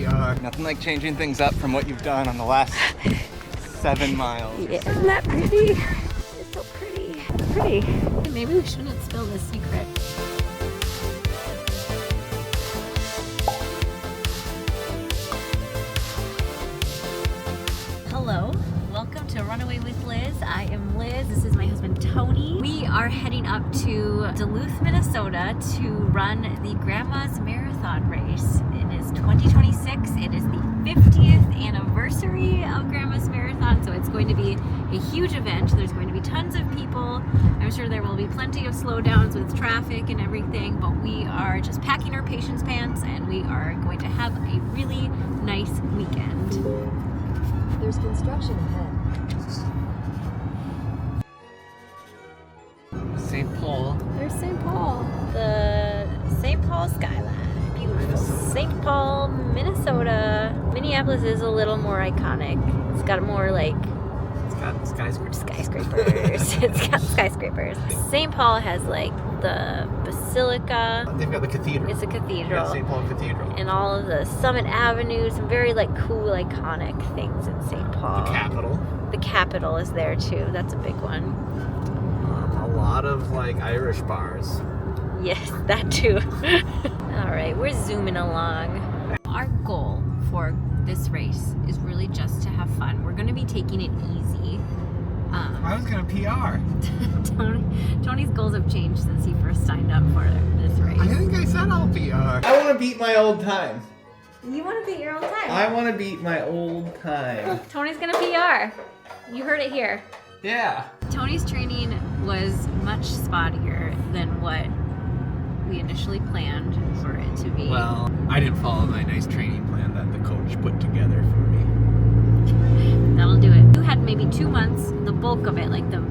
PR. Nothing like changing things up from what you've done on the last 7 miles. Yeah, isn't that pretty? It's so pretty. Pretty. Maybe we shouldn't spill this secret. Hello, welcome to Runaway with Liz. I am Liz, this is my husband Tony. We are heading up to Duluth, Minnesota to run the Grandma's Marathon race. It is 2026, it is the 50th anniversary of Grandma's Marathon, so it's going to be a huge event. There's going to be tons of people. I'm sure there will be plenty of slowdowns with traffic and everything, but we are just packing our patience pants and we are going to have a really nice weekend. There's construction ahead. St. Paul. There's St. Paul. The St. Paul skyline. Beautiful. St. Paul, Minnesota. Minneapolis is a little more iconic. It's got more like... It's got skyscrapers. It's got skyscrapers. St. Paul has like the basilica. They've got the cathedral. It's a cathedral. Yeah, St. Paul Cathedral. And all of the Summit Avenue, some very like cool, iconic things in St. Paul. The Capitol. The Capitol is there too. That's a big one. A lot of like Irish bars. Yes, that too. All right, we're zooming along. Our goal for this race is really just to have fun. We're going to be taking it easy. I was gonna PR. Tony's goals have changed since he first signed up for this race. I think I said I'll PR. I want to beat my old time. You want to beat your own time? I want to beat my old time. Tony's going to PR. You heard it here. Yeah. Tony's training was much spottier than what we initially planned for it to be. Well, I didn't follow my nice training plan that the coach put together for me. That'll do it. You had maybe 2 months, the bulk of it, like the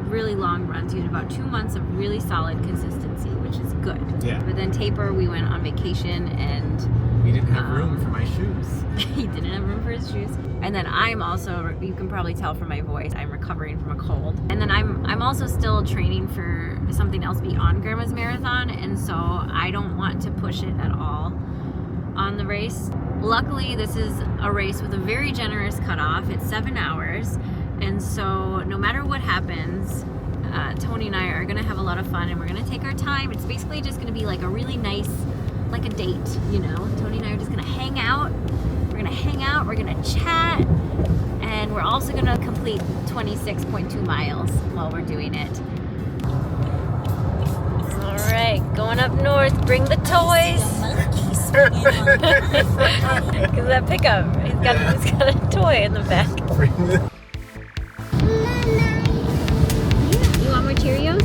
really long runs. You had about 2 months of really solid consistency, which is good. Yeah. But then taper, we went on vacation and We didn't have room for my shoes. he didn't have room for his shoes. And then I'm also, you can probably tell from my voice, I'm recovering from a cold. And then I'm also still training for something else beyond Grandma's Marathon, and so I don't want to push it at all on the race. Luckily, this is a race with a very generous cutoff. It's 7 hours, and so no matter what happens, Tony and I are gonna have a lot of fun, and we're gonna take our time. It's basically just gonna be like a really nice, like a date, you know? Tony and I are just gonna hang out. We're gonna hang out, we're gonna chat, and we're also gonna complete 26.2 miles while we're doing it. All right, going up north, bring the toys. Cause that pickup, he's got a toy in the back. You want more Cheerios?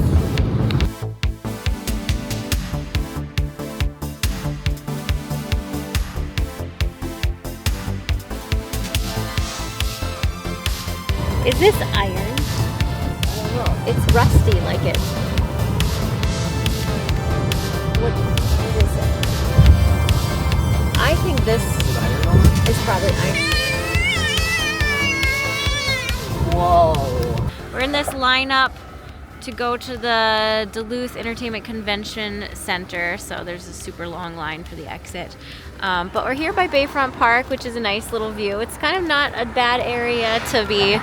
Is this iron? I don't know. It's rusty like it. What is it? I think this is probably iron. Whoa. We're in this lineup to go to the Duluth Entertainment Convention Center, so there's a super long line for the exit. But we're here by Bayfront Park, which is a nice little view. It's kind of not a bad area to be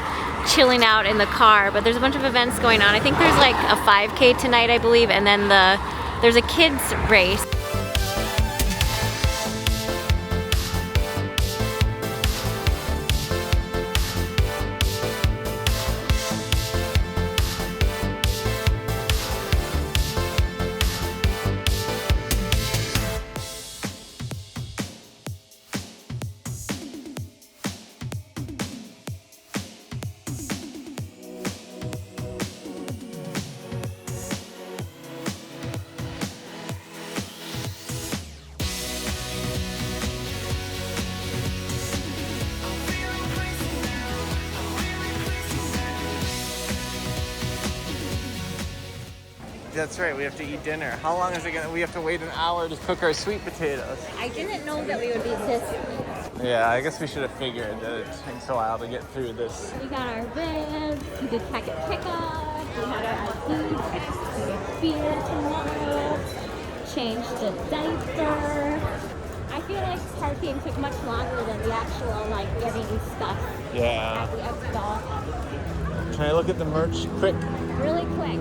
chilling out in the car, but there's a bunch of events going on. I think there's like a 5K tonight, I believe, and then there's a kids race. That's right, we have to eat dinner. How long is it gonna, we have to wait an hour to cook our sweet potatoes. I didn't know that we would be this. Yeah, I guess we should have figured that it takes a while to get through this. We got our beds, we did packet pickup, we had our food, we had beer tomorrow, changed the diaper. I feel like parking took much longer than the actual, like, getting stuff Yeah. at the expo. Can I look at the merch quick? Really quick.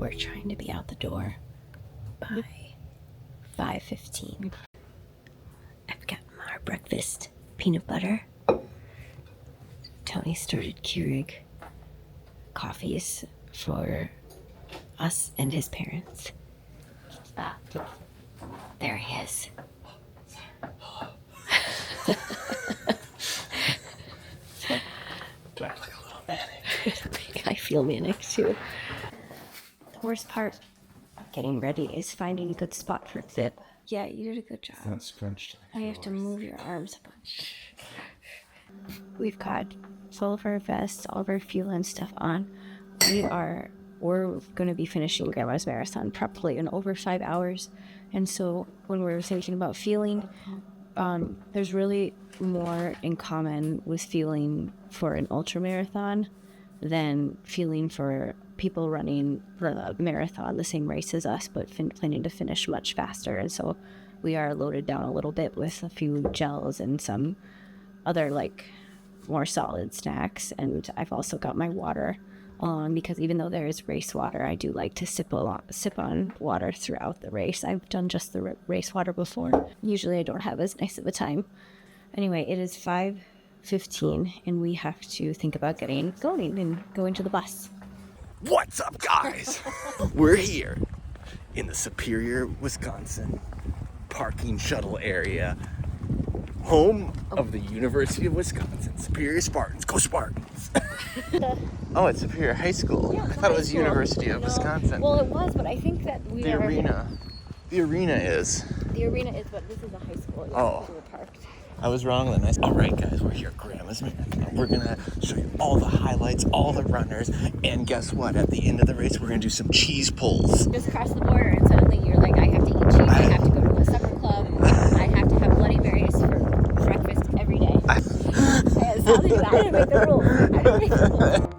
We're trying to be out the door by 5:15. I've got our breakfast, peanut butter. Tony started Keurig coffees for us and his parents. There he is. Do I look a little manic? I feel manic too. The worst part of getting ready is finding a good spot for a zip. Yeah, you did a good job. Not scrunched. I have to move your arms a bunch. We've got all of our vests, all of our fuel and stuff on. We're going to be finishing Grandma's Marathon probably in over 5 hours. And so when we're thinking about fueling, there's really more in common with fueling for an ultra marathon than fueling for people running the marathon, the same race as us, but planning to finish much faster. And so we are loaded down a little bit with a few gels and some other like more solid snacks. And I've also got my water on because even though there is race water, I do like to sip on water throughout the race. I've done just the race water before. Usually I don't have as nice of a time. Anyway, it is 5:15 and we have to think about getting going and going to the bus. What's up, guys? We're here in the Superior, Wisconsin parking shuttle area, home of the University of Wisconsin. Superior Spartans, go Spartans! Oh, it's Superior High School. Yeah, I thought it was University of Wisconsin. Well, it was, but I think that The arena is. The arena is, but this is a high school. It's Oh. parked. I was wrong then. All right, guys, we're here at Grandma's Marathon. We're gonna show you all the highlights, all the runners, and guess what? At the end of the race, we're gonna do some cheese pulls. Just cross the border and suddenly you're like, I have to eat cheese, I have to go to a supper club, I have to have Bloody Marys for breakfast every day. I didn't make the rules. I didn't make the rules.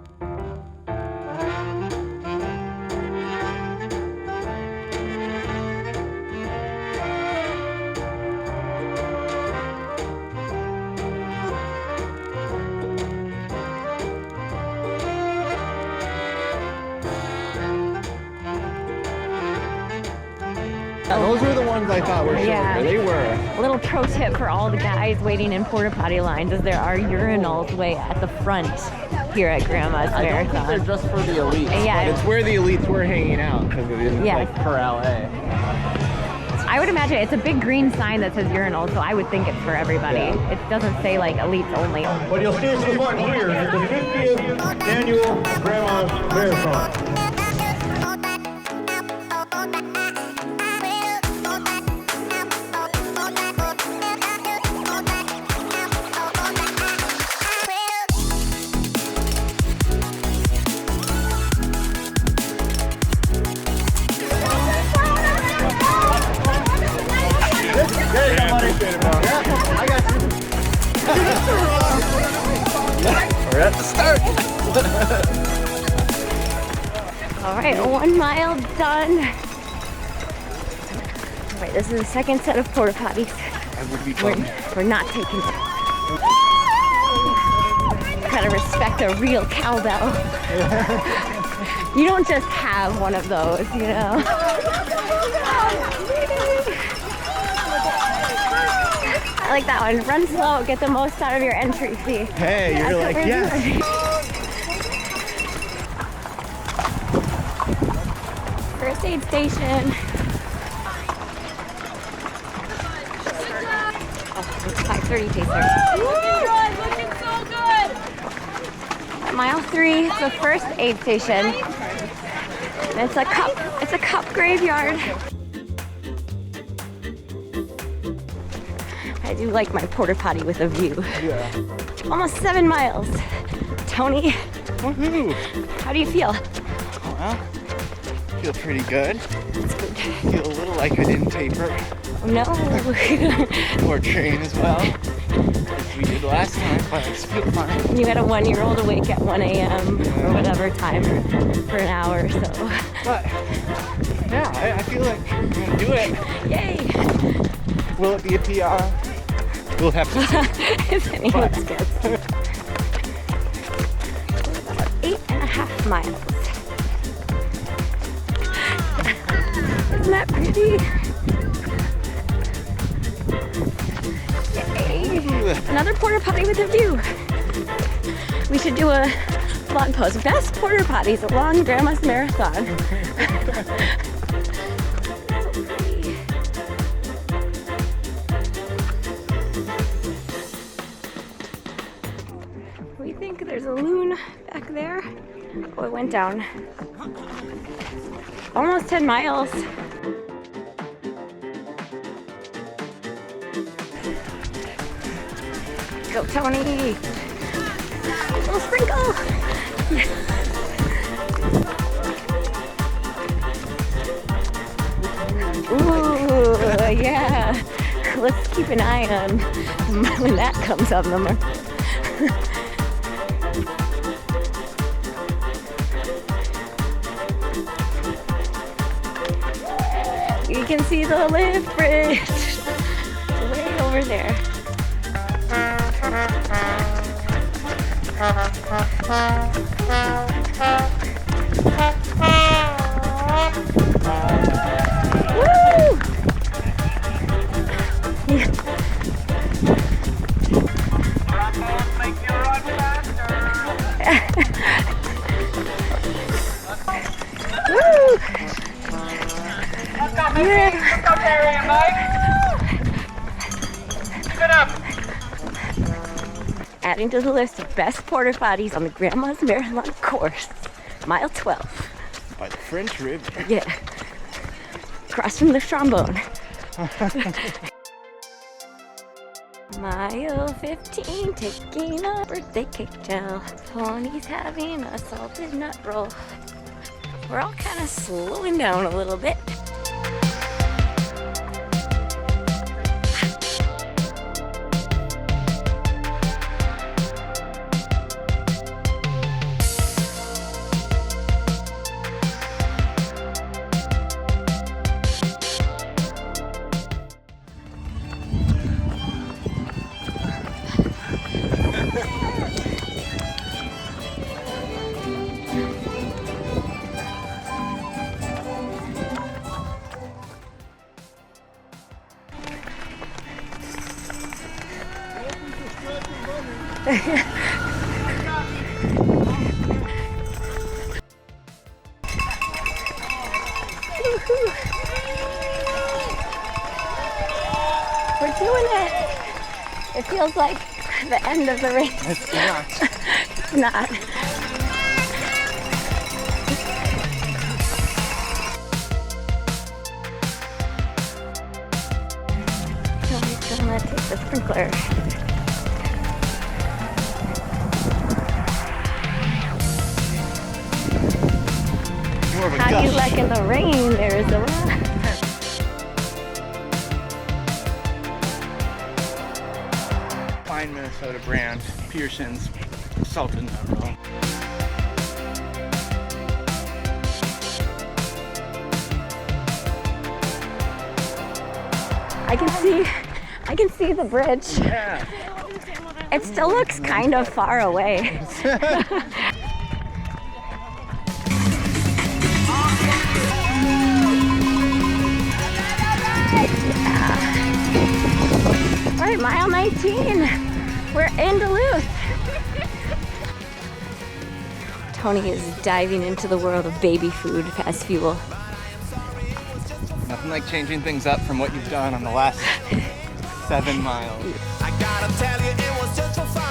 Those were the ones I thought were shorter. Yeah. They were. A little pro tip for all the guys waiting in porta potty lines is there are urinals way at the front here at Grandma's I don't think Marathon. they're just for the elites. Yeah. But it's where the elites were hanging out because it didn't Yeah. like Corral A. I would imagine it's a big green sign that says urinal, so I would think it's for everybody. Yeah. It doesn't say like elites only. What you'll see is the button here is the 50th annual Grandma's Marathon. We're at the start. All right, 1 mile done. All right, this is the second set of porta potties. I would be bummed. We're not taking it. Gotta respect a real cowbell. You don't just have one of those, you know. I like that one. Run slow, get the most out of your entry fee. Hey, you're like, yes. First aid station. Oh, it's 5:30 pacer. Looking so good! At mile 3, it's the first aid station. And it's a cup graveyard. I do like my porta potty with a view. Yeah. Almost 7 miles. Tony, Woohoo! how do you feel? Well, feel pretty good. Feel a little like I didn't taper Oh, no. or train as well as we did last time, but I just feel fine. You had a 1-year-old awake at 1 a.m. or whatever time for an hour or so. But yeah, I feel like I'm gonna do it. Yay! Will it be a PR? We'll have to see. If anyone's guess. About 8.5 miles. Isn't that pretty? Yay! Another porta potty with a view. We should do a blog post. Best porta potties along Grandma's Marathon. So pretty. We think there's a loon back there. Oh, it went down. Almost 10 miles. Go, Tony! Little sprinkle! Yes. Ooh, yeah. Let's keep an eye on when that comes on the mark. You can see the lift bridge way over there. Woo! Woo! Adding to the list of best porta potties on the Grandma's Marathon course, mile 12. By the French River. Yeah. Across from the trombone. Mile 15, taking a birthday cake gel. Pony's having a salted nut roll. We're all kind of slowing down a little bit. We're doing it. It feels like the end of the race. It's not. It's not. Joey's gonna take the sprinkler. More of a How do you gush. like in the rain, Arizona? Fine Minnesota brand, Pearson's salted nut roll. I can see the bridge. Yeah. It still looks kind of far away. All right, mile 19. We're in Duluth. Tony is diving into the world of baby food as fuel. Nothing like changing things up from what you've done on the last 7 miles. I gotta tell you, it was just for fun.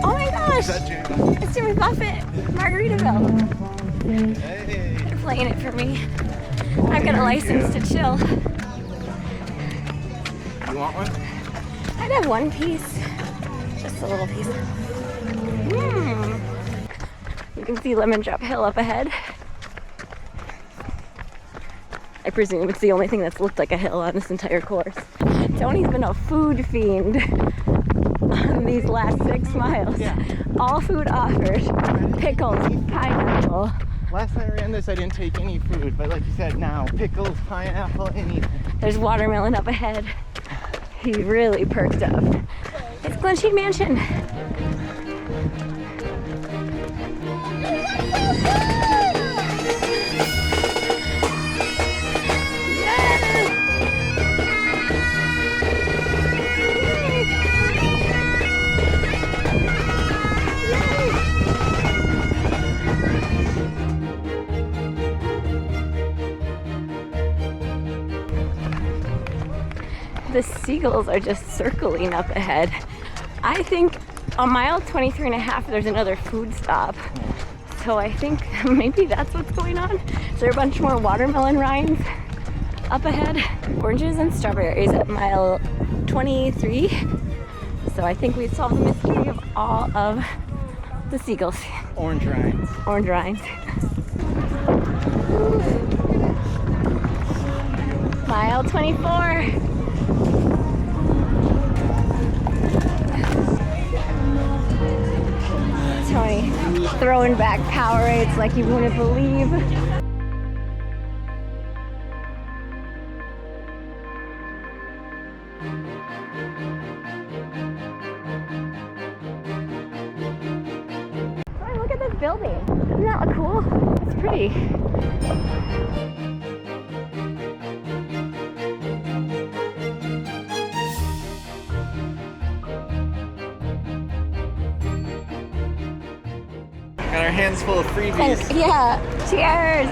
Oh my gosh! Is that Jane? It's Jimmy Buffett, Margaritaville. Hey. They're playing it for me. I've got a license to chill. You want one? I'd have one piece. Just a little piece. You can see Lemon Drop Hill up ahead. I presume it's the only thing that's looked like a hill on this entire course. Tony's been a food fiend on these last 6 miles. Yeah. All food offered. Pickles, pineapple. Last time I ran this, I didn't take any food, but like you said, now pickles, pineapple, anything. There's watermelon up ahead. He really perked up. It's Glensheen Mansion. The seagulls are just circling up ahead. I think on mile 23 and a half, there's another food stop. So I think maybe that's what's going on. Is there a bunch more watermelon rinds up ahead? Oranges and strawberries at mile 23. So I think we've solved the mystery of all of the seagulls. Orange rinds. Orange rinds. Mile 24. Tony throwing back Powerades like you wouldn't believe. Tony, look at this building. Isn't that look cool? It's pretty. Got our hands full of freebies. Clink. Yeah. Cheers.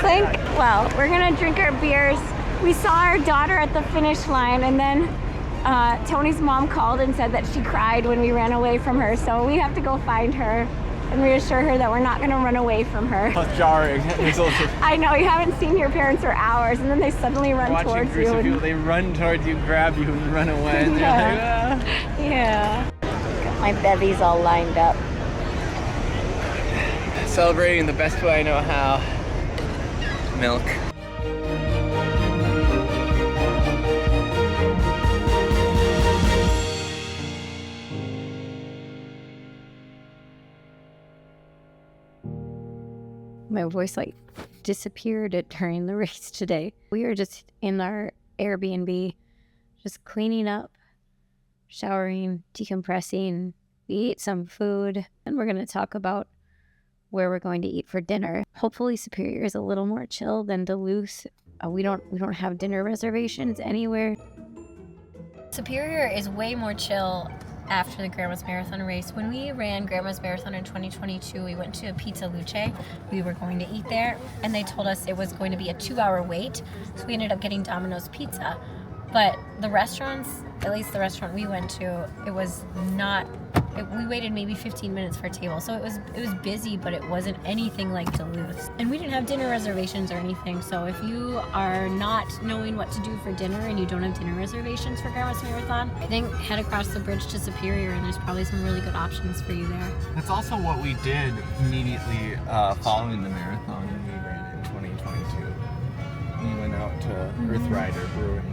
Clink. Well, we're gonna drink our beers. We saw our daughter at the finish line, and then Tony's mom called and said that she cried when we ran away from her. So we have to go find her and reassure her that we're not gonna run away from her. That's jarring. There's also I know, you haven't seen your parents for hours, and then they suddenly run watching towards groups you. of people, they run towards you, grab you, and run away. And Yeah. you're like, ah. Yeah. Got my bevies all lined up. Celebrating the best way I know how. Milk. My voice like disappeared during the race today. We were just in our Airbnb, just cleaning up, showering, decompressing. We ate some food, and we're going to talk about where we're going to eat for dinner. Hopefully Superior is a little more chill than Duluth. We don't have dinner reservations anywhere. Superior is way more chill after the Grandma's Marathon race. When we ran Grandma's Marathon in 2022, we went to Pizza Luce. We were going to eat there, and they told us it was going to be a 2-hour wait, so we ended up getting Domino's Pizza. But the restaurants, at least the restaurant we went to, it was not, we waited maybe 15 minutes for a table. So it was busy, but it wasn't anything like Duluth. And we didn't have dinner reservations or anything. So if you are not knowing what to do for dinner and you don't have dinner reservations for Grandma's Marathon, I think head across the bridge to Superior, and there's probably some really good options for you there. That's also what we did immediately following the marathon we ran in 2022. We went out to Earth Rider Brewing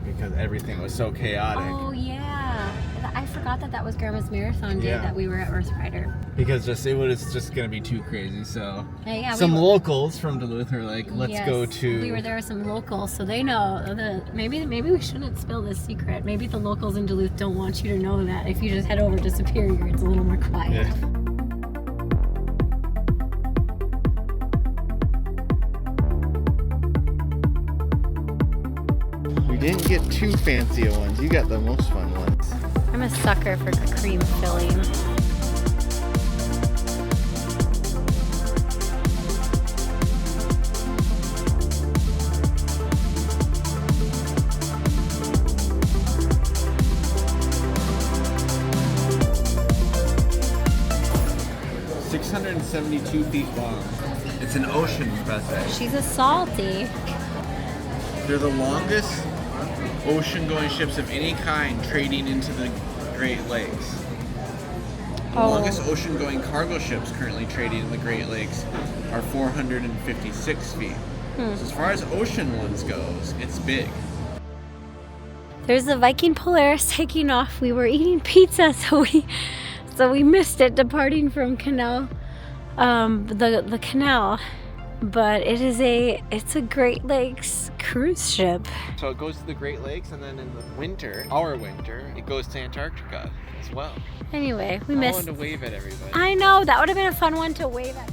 because everything was so chaotic. Oh yeah, I forgot that was Grandma's Marathon day that we were at Earth Rider. Because it was just gonna be too crazy. So Yeah, some locals from Duluth were like, "Let's go to." We were there with some locals, so they know. Maybe we shouldn't spill this secret. Maybe the locals in Duluth don't want you to know that. If you just head over to Superior, it's a little more quiet. Yeah. We didn't get too fancy ones. You got the most fun ones. I'm a sucker for cream filling. .72 feet long. It's an ocean buffet. She's a salty. They're the longest ocean-going ships of any kind trading into the Great Lakes. The longest ocean-going cargo ships currently trading in the Great Lakes are 456 feet. So as far as ocean ones goes, it's big. There's the Viking Polaris taking off. We were eating pizza, so we missed it departing from Canal, the canal. But it's a Great Lakes cruise ship. So it goes to the Great Lakes, and then in the winter, our winter, it goes to Antarctica as well. Anyway, we I missed. wanted to wave at everybody. I know, that would have been a fun one to wave at.